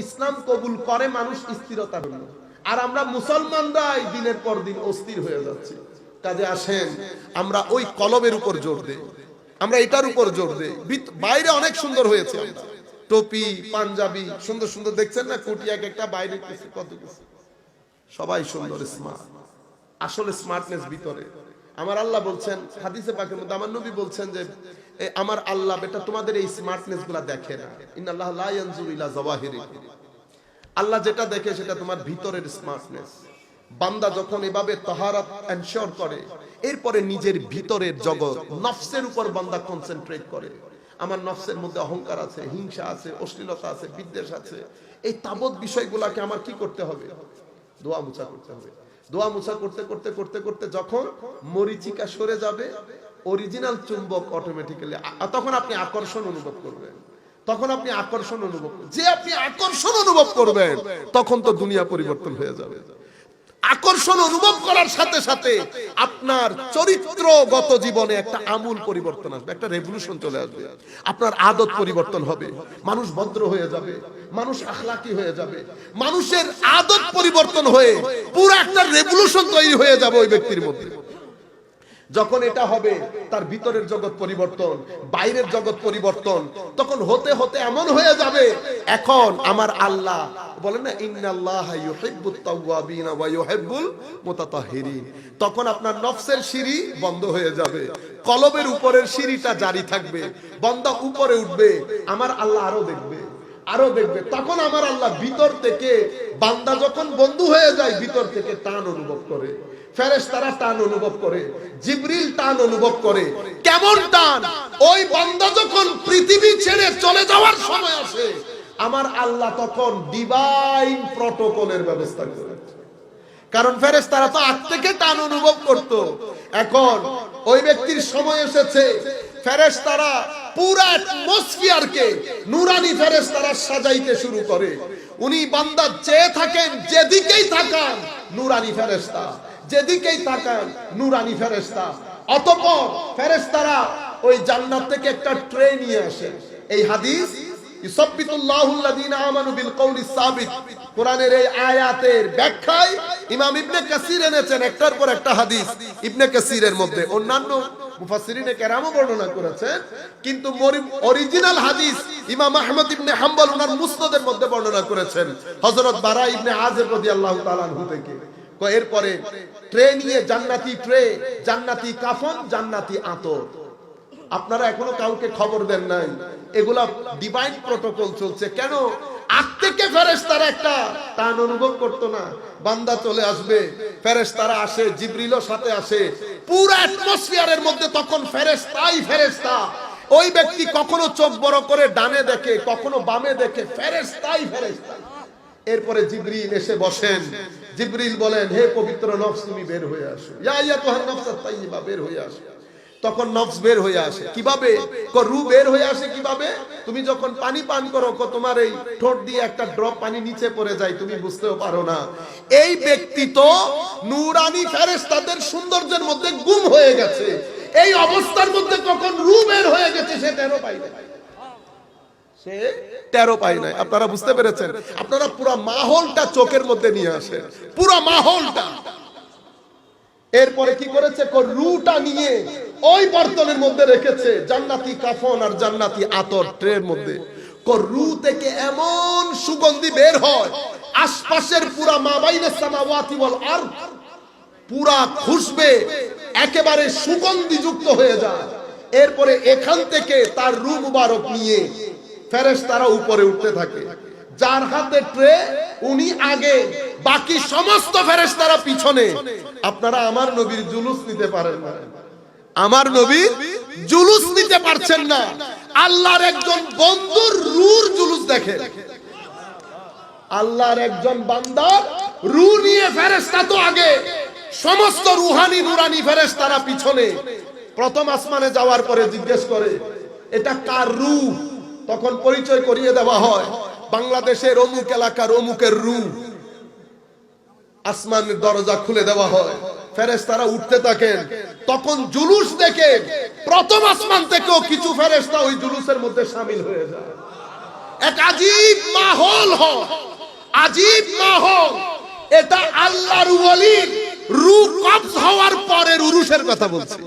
ইসলাম কবুল করে মানুষ স্থিরতা হল, আর আমরা মুসলমানরাই দিনের পর দিন অস্থির হয়ে যাচ্ছি। কাজে আসেন আমরা ওই কলবের উপর জোর দেই, আমরা এটার উপর জোর দেই। বাইরে অনেক সুন্দর হয়েছে, আমরা টুপি পাঞ্জাবি সুন্দর সুন্দর দেখছেন না, কোটি এক একটা বাইরে কত কিছু, সবাই সুন্দর স্মার্ট। আসলে স্মার্টনেস ভিতরে। আমার আল্লাহ বলছেন হাদিসে পাকের মধ্যে, আমার নবী বলছেন যে আমার আল্লাহ বেটা তোমাদের এই স্মার্টনেস গুলা দেখে না। ইন্নাল্লাহ লা ইয়ানজুরু ইলা যাওয়াহিরিকুম, আল্লাহ যেটা দেখে সেটা তোমার ভিতরের স্মার্টনেস। বান্দা যখন এভাবে তাহারাত এনশিওর করে, এরপরে নিজের ভিতরের জগৎ নফসের উপর বান্দা কনসেন্ট্রেট করে। আমার নফসের মধ্যে অহংকার আছে, হিংসা আছে, অশ্লীলতা আছে, বিদ্বেষ আছে, এই তাবৎ বিষয়গুলোকে আমার কি করতে হবে? দোয়া মুছা করতে হবে। দোয়া মুছা করতে করতে করতে করতে যখন মরিচিকা সরে যাবে, অরিজিনাল চুম্বক অটোমেটিক্যালি, তখন আপনি আকর্ষণ অনুভব করবেন। তখন আপনি আকর্ষণ অনুভব করবেন, যে আপনি আকর্ষণ অনুভব করবেন তখন তো দুনিয়া পরিবর্তন হয়ে যাবে। আকর্ষণ অনুভব করার সাথে সাথে আপনার চরিত্রগত জীবনে একটা আমূল পরিবর্তন আসবে, একটা রেভলিউশন চলে আসবে। আপনার আদত পরিবর্তন হবে, মানুষ ভদ্র হয়ে যাবে, মানুষ আখলাকি হয়ে যাবে। মানুষের আদত পরিবর্তন হয়ে পুরো একটা রেভলিউশন তৈরি হয়ে যাবে ওই ব্যক্তির মধ্যে। যখন এটা হবে, তার ভিতরের জগৎ পরিবর্তন, বাইরের জগৎ পরিবর্তন, তখন হতে হতে এমন হয়ে যাবে, এখন আমার আল্লাহ বলেন না ইন্নাল্লাহা ইউহিব্বুত তাওয়াবিন ওয়া ইউহিব্বুল মুতাতাহহিরিন, তখন আপনার নফসের সিঁড়ি বন্ধ হয়ে যাবে, কলবের উপরের সিঁড়িটা জারি থাকবে, বান্দা উপরে উঠবে, আমার আল্লাহ আরো দেখবে, আরো দেখবে। তখন আমার আল্লাহ ভিতর থেকে, বান্দা যখন বন্ধু হয়ে যায়, ভিতর থেকে টান অনুভব করে, ফেরেশতারা টান অনুভব করে, জিবরিল টান অনুভব করে। কেমন টান? ওই বান্দা যখন পৃথিবী ছেড়ে চলে যাওয়ার সময় আসে, আমার আল্লাহ তখন ডিভাইন প্রটোকলের ব্যবস্থা করে। কারণ ফেরেশতারা তো আগ থেকে টান অনুভব করত, এখন ওই ব্যক্তির সময় এসেছে, ফেরেশতারা পুরো অ্যাটমসফিয়ারকে নূরানি ফেরেশতারা সাজাইতে শুরু করে। উনি বান্দা চেয়ে থাকেন, যেদিকেই তাকান নূরানি ফেরেশতা, যেদিকেই তাকান নূরানি ফেরেশতা। অতঃপর ফেরেশতারা ওই জান্নাত থেকে একটা ট্রে নিয়ে আসে। এই হাদিস ইসাব্বিতুল্লাহুল্লাযীনা আমানু বিল কওলিস সাবিত, কোরআনের এই আয়াতের ব্যাখ্যায় ইমাম ইবনে কাসির এনেছেন একটার পর একটা হাদিস। ইবনে কাসিরের মধ্যে অন্যান্য মুফাসসিরিনে কেরামও বর্ণনা করেছেন, কিন্তু অরিজিনাল হাদিস ইমাম আহমদ ইবনে হাম্বল ওনার মুসনাদের মধ্যে বর্ণনা করেছেন হযরত বারা ইবনে আযিব রাদিয়াল্লাহু তাআলা আনহু থেকে। এরপরে ট্রে নিয়ে, জান্নাতি ট্রে, জান্নাতি কাফন, জান্নাতি আতর। আপনারা এখনো কাউকে খবর দেন নাই, এগুলা ডিভাইন প্রটোকল চলছে। কেন? আগ থেকে ফেরেশতারা একটা টান অনুভব করতো না, বান্দা চলে আসবে, ফেরেশতারা আসে, জিবরিলও সাথে আসে, পুরো অ্যাটমসফিয়ারের মধ্যে তখন ফেরেশতাই ফেরেশতা। ওই ব্যক্তি কখনো চোখ বড় করে ডানে দেখে, কখনো বামে দেখে, ফেরেশতাই ফেরেশতা। এরপরে জিবরিল এসে বসেন, জিবরিল বলেন, হে পবিত্র নফস তুমি বের হয়ে আসো, ইয়া আইয়াতুহান নাফসাত তাইয়্যিবা, বের হয়ে আসো। তখন নফস বের হয়ে আসে। কিভাবে? রূহ বের হয়ে আসে কিভাবে? তুমি যখন পানি পান করো, তোমার এই ঠোঁট দিয়ে একটা ড্রপ পানি নিচে পড়ে যায়, তুমি বুঝতেও পারো না। এই ব্যক্তি তো নূরানি ফেরেশতাদের সৌন্দর্যের মধ্যে গুম হয়ে গেছে। এই অবস্থার মধ্যে কখন রূহ বের হয়ে গেছে সে টেরও পায় না, সে টেরও পায় না। আপনারা বুঝতে পেরেছেন? আপনারা পুরো মাহৌলটা চোখের মধ্যে নিয়ে আসেন, পুরো মাহৌলটা। এরপরে কি করেছে? রূহটা নিয়ে ওই বর্তনের মধ্যে রেখেছে, জান্নাতি কাফন আর জান্নাতি আতর ট্রের মধ্যে। রূহ থেকে এমন সুগন্ধি বের হয়, আশপাশের পুরা মাবাইনাস সামাওয়াতি ওয়াল আরদ পুরা খুশবে একেবারে সুগন্ধি যুক্ত হয়ে যায়। এরপরে এখান থেকে তার রূহ মুবারক নিয়ে ফেরেশতারা উপরে উঠতে থাকে। যার হাতে ট্রে উনি আগে, বাকি সমস্ত ফেরেশতারা পিছনে। আপনারা আমার নবীর জুলুস নিতে পারেন না, আমার নবীর জুলুস নিতে পারছেন না। আল্লাহর একজন বন্ধুর রূহর জুলুস দেখেন, আল্লাহর একজন বান্দার রূহ নিয়ে ফেরেশতা তো আগে, সমস্ত রুহানি নুরানি ফেরেশতারা পিছনে। প্রথম আসমানে যাওয়ার পরে জিজ্ঞেস করে, এটা কার রূহ? তখন পরিচয় করিয়ে দেওয়া হয়, বাংলাদেশের অমুক এলাকার অমুকের রূহ। আসমানের দরজা খুলে দেওয়া হয়, ফেরেশতারা উঠতে থাকেন। তখন জুলুস দেখে প্রথম আসমান থেকেও কিছু ফেরেশতা ওই জুলুসের মধ্যে শামিল হয়ে যায়। এক আজীব মাহৌল হয়, আজীব মাহৌল। এটা আল্লাহর ওয়ালির রূহ কবজ হওয়ার পরের উরুসের কথা বলছি।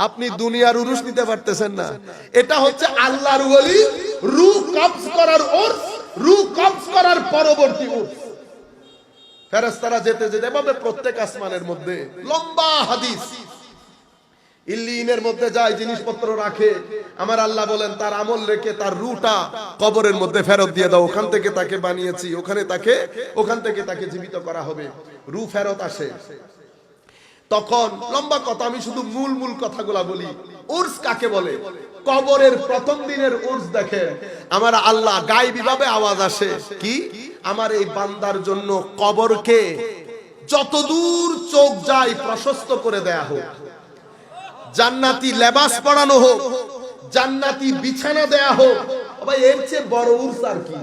আপনি দুনিয়ার উরুস নিতে পারতেছেন না, এটা হচ্ছে আল্লাহর ওয়ালি রূহ কবজ করার উরস, রূহ কবজ করার পরবর্তী উরস। ফেরেশতারা যেতে যেতে এভাবে প্রত্যেক আসমানের মধ্যে লম্বা হাদিস, ইল্লিনের মধ্যে যায়, জিনিসপত্র রাখে। আমার আল্লাহ বলেন তার আমল রেখে তার রূহটা কবরের মধ্যে ফেরত দিয়ে দাও, ওখান থেকে তাকে বানিয়েছি, ওখান থেকে তাকে জীবিত করা হবে। রূহ ফেরত আসে। তখন লম্বা কথা, আমি শুধু মূল কথাগুলা বলি। উর্স কাকে বলে? কবরের প্রথম দিনের উর্স দেখে আমার আল্লাহ গায়বী ভাবে আওয়াজ আসে কি, আমার এই বান্দার জন্য কবরকে যতদূর চোখ যায় প্রশস্ত করে দেয়া হোক, জান্নাতি লেবাস পরানো হোক, জান্নাতি বিছানা দেয়া হোক। ভাই এর চেয়ে বড় উর্স আর কি?